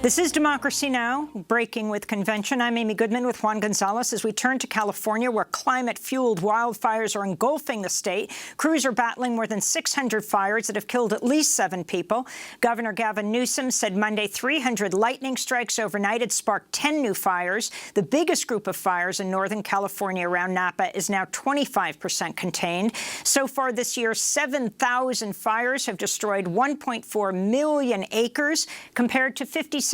This is Democracy Now!, breaking with convention. I'm Amy Goodman with Juan Gonzalez as we turn to California, where climate-fueled wildfires are engulfing the state. Crews are battling more than 600 fires that have killed at least 7 people. Governor Gavin Newsom said Monday 300 lightning strikes overnight had sparked 10 new fires. The biggest group of fires in Northern California around Napa is now 25% contained. So far this year, 7,000 fires have destroyed 1.4 million acres, compared to 56,000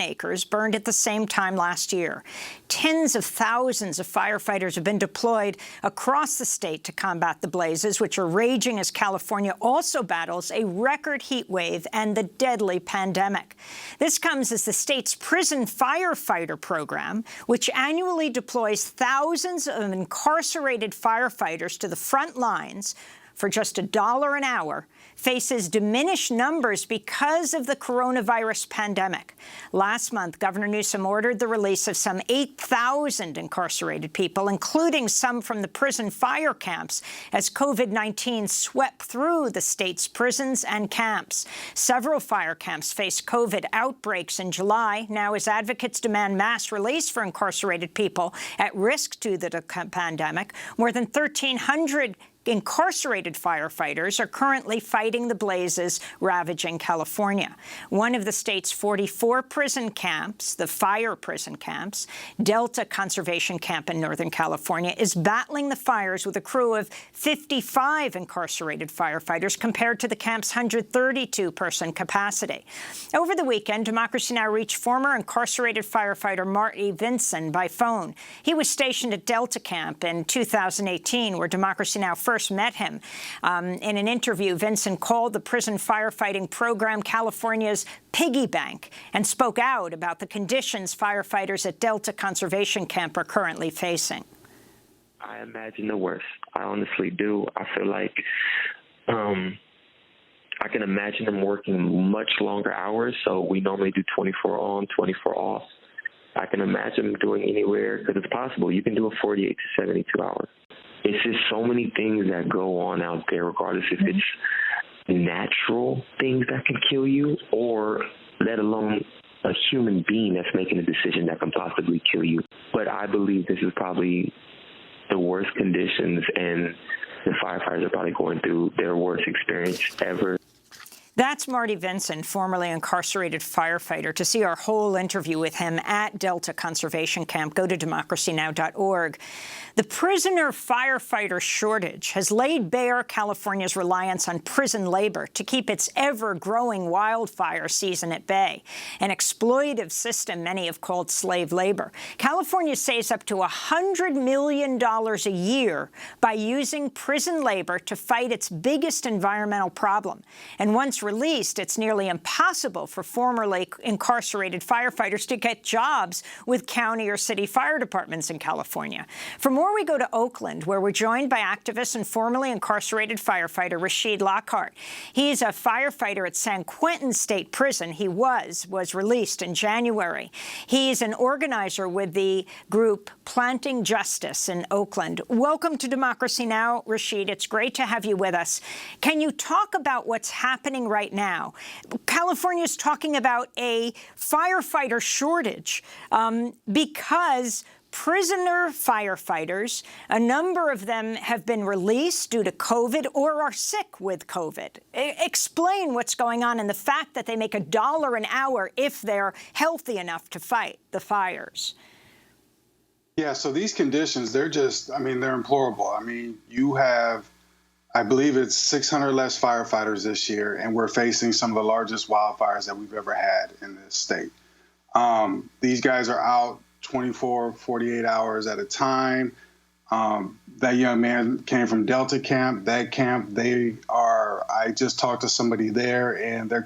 acres burned at the same time last year. Tens of thousands of firefighters have been deployed across the state to combat the blazes, which are raging as California also battles a record heat wave and the deadly pandemic. This comes as the state's prison firefighter program, which annually deploys thousands of incarcerated firefighters to the front lines for just $1 an hour, faces diminished numbers because of the coronavirus pandemic. Last month, Governor Newsom ordered the release of some 8,000 incarcerated people, including some from the prison fire camps, as COVID-19 swept through the state's prisons and camps. Several fire camps faced COVID outbreaks in July. Now, as advocates demand mass release for incarcerated people at risk due to the pandemic, more than 1,300 incarcerated firefighters are currently fighting the blazes ravaging California. One of the state's 44 prison camps, the fire prison camps, Delta Conservation Camp in Northern California, is battling the fires with a crew of 55 incarcerated firefighters compared to the camp's 132-person capacity. Over the weekend, Democracy Now! Reached former incarcerated firefighter Marty Vinson by phone. He was stationed at Delta Camp in 2018, where Democracy Now! First met him. In an interview, Vincent called the prison firefighting program California's piggy bank and spoke out about the conditions firefighters at Delta Conservation Camp are currently facing. I imagine the worst. I honestly do. I feel like I can imagine them working much longer hours. So we normally do 24 on, 24 off. I can imagine them doing anywhere, because it's possible. You can do a 48 to 72 hours. It's just so many things that go on out there, regardless if it's natural things that can kill you, or let alone a human being that's making a decision that can possibly kill you. But I believe this is probably the worst conditions, and the firefighters are probably going through their worst experience ever. That's Marty Vinson, formerly incarcerated firefighter. To see our whole interview with him at Delta Conservation Camp, go to democracynow.org. The prisoner firefighter shortage has laid bare California's reliance on prison labor to keep its ever-growing wildfire season at bay, an exploitative system many have called slave labor. California saves up to $100 million a year by using prison labor to fight its biggest environmental problem. And once released, it's nearly impossible for formerly incarcerated firefighters to get jobs with county or city fire departments in California. For more, we go to Oakland, where we're joined by activist and formerly incarcerated firefighter Rasheed Lockheart. He's a firefighter at San Quentin State Prison. He was released in January. He's an organizer with the group Planting Justice in Oakland. Welcome to Democracy Now!, Rasheed. It's great to have you with us. Can you talk about what's happening right now? California's talking about a firefighter shortage because prisoner firefighters, a number of them have been released due to COVID or are sick with COVID. Explain what's going on and the fact that they make $1 an hour if they're healthy enough to fight the fires. Yeah, so these conditions, they're just, they're implorable. You have, I believe it's 600 less firefighters this year, and we're facing some of the largest wildfires that we've ever had in this state. These guys are out 24, 48 hours at a time. That young man came from Delta Camp. That camp, I just talked to somebody there, and they're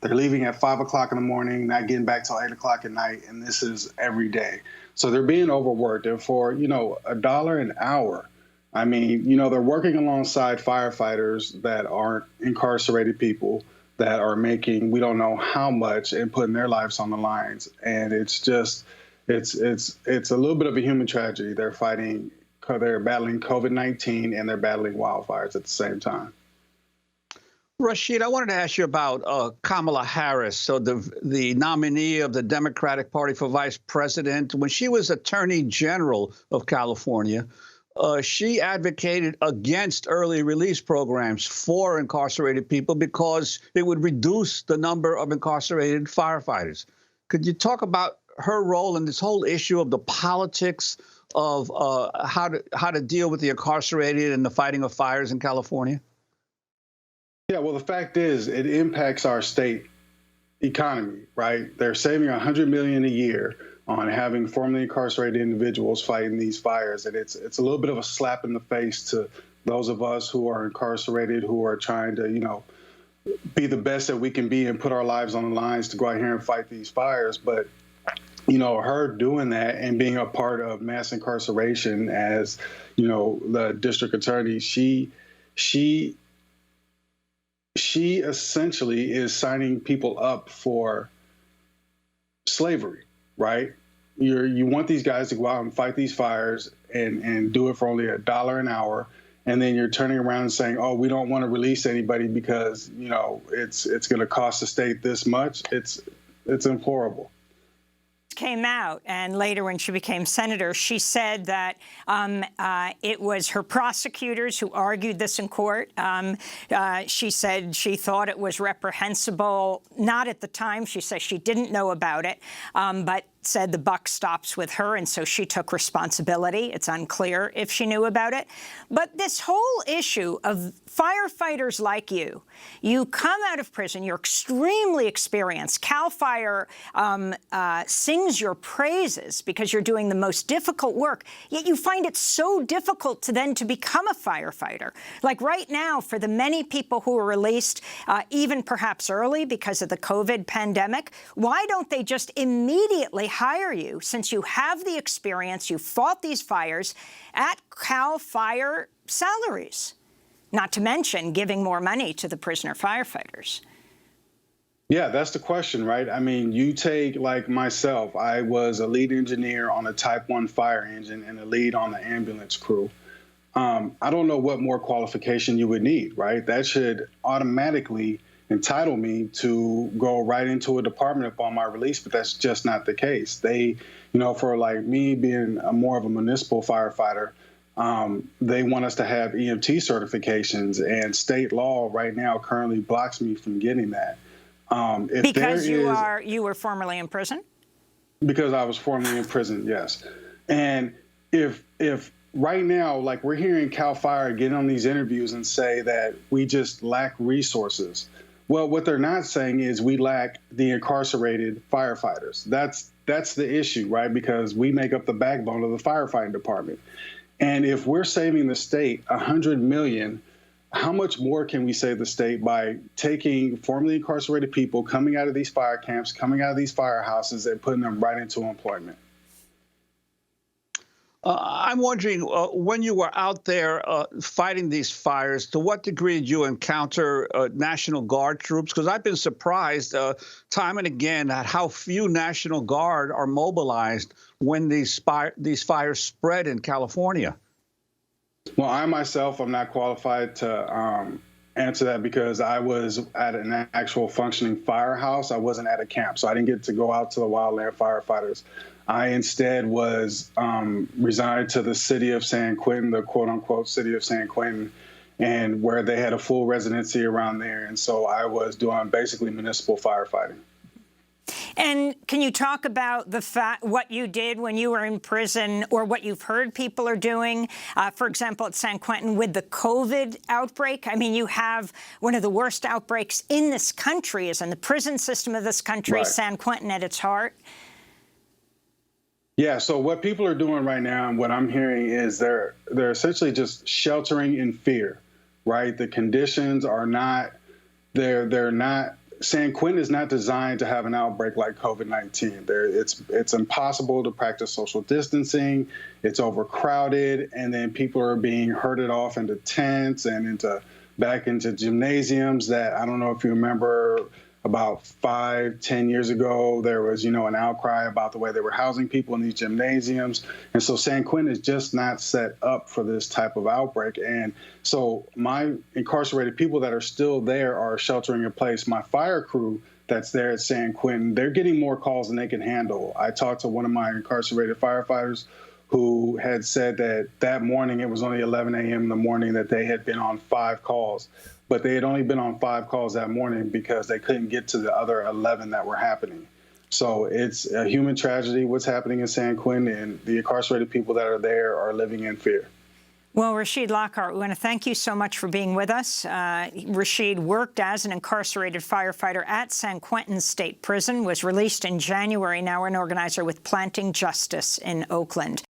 leaving at 5 o'clock in the morning, not getting back till 8 o'clock at night, and this is every day. So they're being overworked. And for, $1 an hour, they're working alongside firefighters that aren't incarcerated people that are making, we don't know how much, and putting their lives on the lines. And it's just, it's a little bit of a human tragedy. They're battling COVID-19 and they're battling wildfires at the same time. Rasheed, I wanted to ask you about Kamala Harris, so the nominee of the Democratic Party for vice president. When she was Attorney General of California, she advocated against early release programs for incarcerated people because it would reduce the number of incarcerated firefighters. Could you talk about her role in this whole issue of the politics of how to deal with the incarcerated and the fighting of fires in California? Yeah, well, the fact is, it impacts our state economy, right? They're saving $100 million a year on having formerly incarcerated individuals fighting these fires, and it's a little bit of a slap in the face to those of us who are incarcerated, who are trying to, be the best that we can be and put our lives on the lines to go out here and fight these fires. But her doing that and being a part of mass incarceration as, the district attorney, she essentially is signing people up for slavery, right? You want these guys to go out and fight these fires and do it for only $1 an hour, and then you're turning around and saying, "Oh, we don't want to release anybody because it's going to cost the state this much." It's implorable. Came out, and later when she became senator, she said that it was her prosecutors who argued this in court. She said she thought it was reprehensible, not at the time. She says she didn't know about it, but said the buck stops with her, and so she took responsibility. It's unclear if she knew about it. But this whole issue of firefighters like you come out of prison, you're extremely experienced. CAL FIRE sings your praises because you're doing the most difficult work, yet you find it so difficult to become a firefighter. Like right now, for the many people who are released, even perhaps early because of the COVID pandemic, why don't they just immediately hire you, since you have the experience, you fought these fires, at CAL FIRE salaries? Not to mention giving more money to the prisoner firefighters. Yeah, that's the question, right? I mean, you take, like myself, I was a lead engineer on a Type 1 fire engine and a lead on the ambulance crew. I don't know what more qualification you would need, right? That should automatically entitle me to go right into a department upon my release, but that's just not the case. They, for like me being more of a municipal firefighter, they want us to have EMT certifications, and state law right now currently blocks me from getting that. Because you were formerly in prison? Because I was formerly in prison, yes. And if right now, like we're hearing CAL FIRE get on these interviews and say that we just lack resources. Well, what they're not saying is we lack the incarcerated firefighters. That's the issue, right? Because we make up the backbone of the firefighting department. And if we're saving the state $100 million, how much more can we save the state by taking formerly incarcerated people coming out of these fire camps, coming out of these firehouses, and putting them right into employment? I'm wondering, when you were out there fighting these fires, to what degree did you encounter National Guard troops? Because I've been surprised time and again at how few National Guard are mobilized when these fires spread in California. Well, I myself am not qualified to answer that because I was at an actual functioning firehouse. I wasn't at a camp, so I didn't get to go out to the wildland firefighters. I instead was resigned to the city of San Quentin, the quote-unquote city of San Quentin, and where they had a full residency around there. And so I was doing basically municipal firefighting. And can you talk about what you did when you were in prison, or what you've heard people are doing, for example, at San Quentin with the COVID outbreak? I mean, you have one of the worst outbreaks in this country, is in the prison system of this country, right. San Quentin at its heart. Yeah, so what people are doing right now, and what I'm hearing, is they're essentially just sheltering in fear, right? The conditions are not, they're not, San Quentin is not designed to have an outbreak like COVID-19. It's impossible to practice social distancing, it's overcrowded, and then people are being herded off into tents and back into gymnasiums that, I don't know if you remember, about 5-10 years ago, there was, an outcry about the way they were housing people in these gymnasiums. And so San Quentin is just not set up for this type of outbreak. And so my incarcerated people that are still there are sheltering in place. My fire crew that's there at San Quentin, they're getting more calls than they can handle. I talked to one of my incarcerated firefighters who had said that morning, it was only 11 a.m. in the morning, that they had been on 5 calls. But they had only been on 5 calls that morning because they couldn't get to the other 11 that were happening. So it's a human tragedy what's happening in San Quentin, and the incarcerated people that are there are living in fear. Well, Rasheed Lockheart, we want to thank you so much for being with us. Rasheed worked as an incarcerated firefighter at San Quentin State Prison, was released in January, now an organizer with Planting Justice in Oakland.